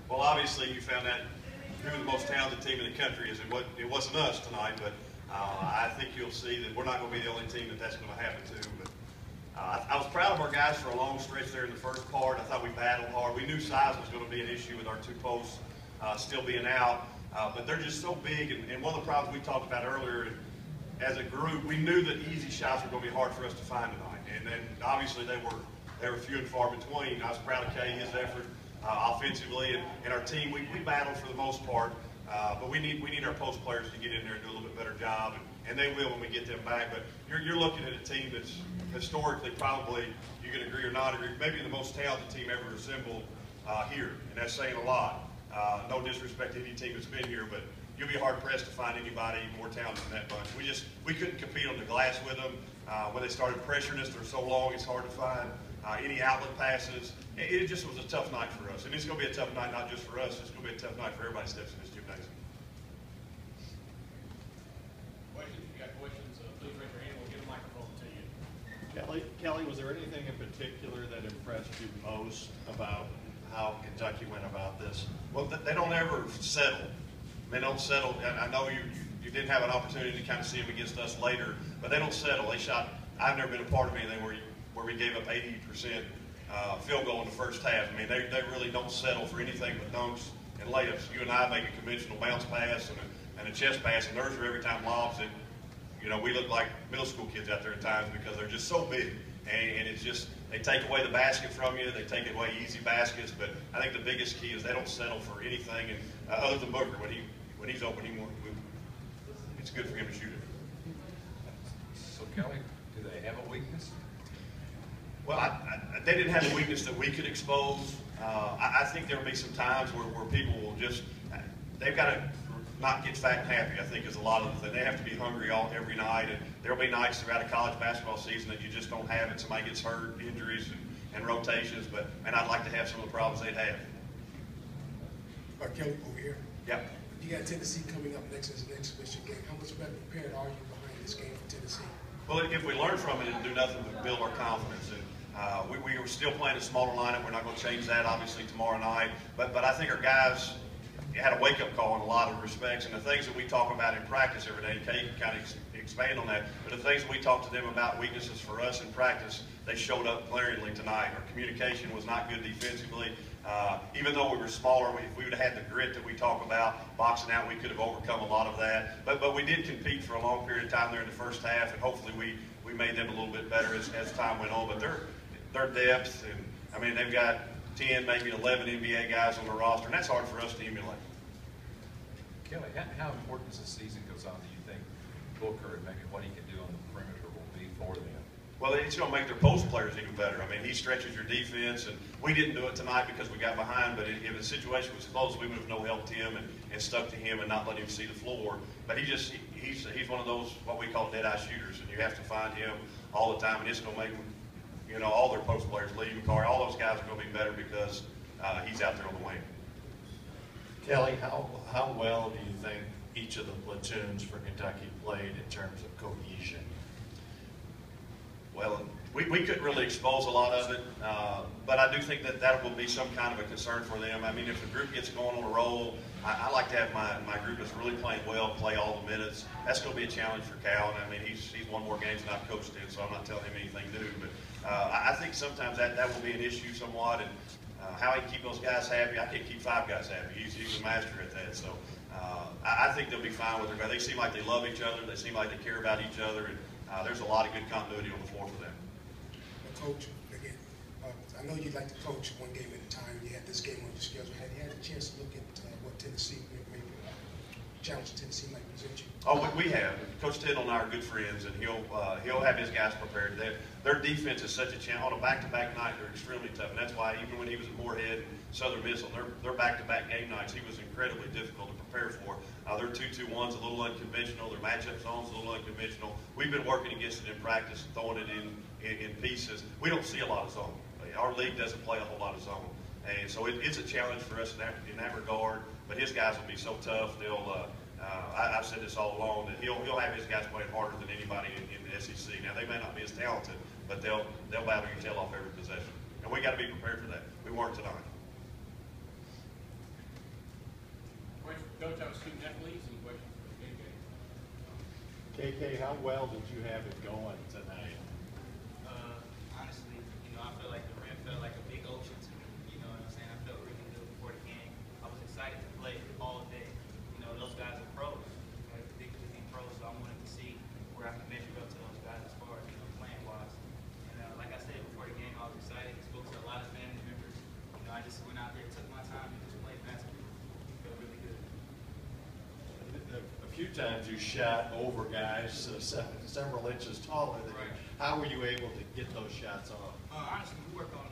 Well, obviously you found that who the most talented team in the country is. It wasn't us tonight, but I think you'll see that we're not going to be the only team that's going to happen to. But I was proud of our guys for a long stretch there in the first part. I thought we battled hard. We knew size was going to be an issue with our two posts still being out, but they're just so big. And one of the problems we talked about earlier, as a group, we knew that easy shots were going to be hard for us to find tonight. And then obviously they were few and far between. I was proud of Kay, his effort offensively, and our team. We battled for the most part, but we need our post players to get in there and do a little bit better job, and they will when we get them back. But you're looking at a team that's historically, probably, you can agree or not agree, maybe the most talented team ever assembled here, and that's saying a lot. No disrespect to any team that's been here, but you'll be hard pressed to find anybody more talented than that bunch. We couldn't compete on the glass with them. When they started pressuring us, they're so long, it's hard to find any outlet passes. It just was a tough night for us, and it's going to be a tough night not just for us. It's going to be a tough night for everybody who steps in this gymnasium. Questions? If you got questions, please raise your hand. We'll give a microphone to you. Kelly, was there anything in particular that impressed you most about how Kentucky went about this? Well, they don't ever settle. They don't settle. I know you didn't have an opportunity to kind of see them against us later, but they don't settle. They shot. I've never been a part of anything where we gave up 80% field goal in the first half. I mean, they really don't settle for anything but dunks and layups. You and I make a conventional bounce pass and a chest pass, and theirs are every time lobs. And you know, we look like middle school kids out there at times because they're just so big, and it's just they take away the basket from you. They take away easy baskets, but I think the biggest key is they don't settle for anything. And other than Booker, when he's open, it's good for him to shoot it. So Kelly, do they have a weakness? Well, they didn't have a weakness that we could expose. I think there will be some times where people will just, they've got to not get fat and happy, I think, is a lot of the thing. They have to be hungry every night, and there will be nights throughout a college basketball season that you just don't have it. Somebody gets hurt, injuries, and rotations, but man, I'd like to have some of the problems they'd have. Kelly, over here. Yep. You got Tennessee coming up next as an exhibition game. How much better prepared are you behind this game for Tennessee? Well, if we learn from it and do nothing but build our confidence, and we were still playing a smaller lineup. We're not going to change that, obviously, tomorrow night. But I think our guys had a wake-up call in a lot of respects, and the things that we talk about in practice every day, Kate can kind of expand on that, but the things that we talk to them about, weaknesses for us in practice, they showed up glaringly tonight. Our communication was not good defensively. Even though we were smaller, if we would have had the grit that we talk about, boxing out, we could have overcome a lot of that. But we did compete for a long period of time there in the first half, and hopefully we made them a little bit better as time went on. But their depth, and I mean, they've got 10, maybe 11 NBA guys on the roster, and that's hard for us to emulate. Kelly, how important as the season goes on do you think Booker and maybe what he can do on the perimeter will be for them? Well, it's going to make their post players even better. I mean, he stretches your defense, and we didn't do it tonight because we got behind, but if the situation was close, we would have no-helped him and stuck to him and not let him see the floor. But he's one of those, what we call dead-eye shooters, and you have to find him all the time, and it's going to make them, you know, all their post players, Lee, McCarr, all those guys are going to be better because he's out there on the wing. Kelly, how well do you think each of the platoons for Kentucky played in terms of cohesion? Well, we couldn't really expose a lot of it, but I do think that will be some kind of a concern for them. I mean, if the group gets going on a roll, I like to have my group that's really playing well play all the minutes. That's going to be a challenge for Cal, and I mean, he's won more games than I've coached in, so I'm not telling him anything new. But I think sometimes that will be an issue somewhat, and how he can keep those guys happy. I can't keep 5 guys happy. He's a master at that. So I think they'll be fine with their guys. They seem like they love each other. They seem like they care about each other, and there's a lot of good continuity on the floor for them. Coach, again, I know you'd like to coach one game at a time. You had this game on your schedule. Have you had a chance to look at what Tennessee, maybe challenge Tennessee might present you? Oh, we have. Coach Tindall and I are good friends, and he'll have his guys prepared. Their defense is such a challenge. On a back-to-back night, they're extremely tough, and that's why even when he was at Moorhead and Southern Miss, on their back-to-back game nights, he was incredibly difficult to prepare for. Their 2-2-1's a little unconventional. Their matchup zone's a little unconventional. We've been working against it in practice, throwing it in pieces. We don't see a lot of zone. Our league doesn't play a whole lot of zone, and so it's a challenge for us in that regard. But his guys will be so tough. I've said this all along that he'll have his guys playing harder than anybody in the SEC. Now they may not be as talented, but they'll battle your tail off every possession, and we got to be prepared for that. We weren't tonight. Coach, I was student athletes, any questions for the KK? KK, how well did you have it going tonight? Honestly, I feel like the rim felt like a big ocean to me. You know what I'm saying? I felt really good before the game. I was excited to play all day. Those guys are pros. They're predicted to be pros, so I wanted to see where I can measure up to those guys as far as playing wise. And like I said before the game, I was excited. Spoke to a lot of family members. I just went out there, took my time, and just played basketball. Felt really good. A few times you shot over guys several inches taller than you. Right. How were you able to get those shots off? Honestly, we work on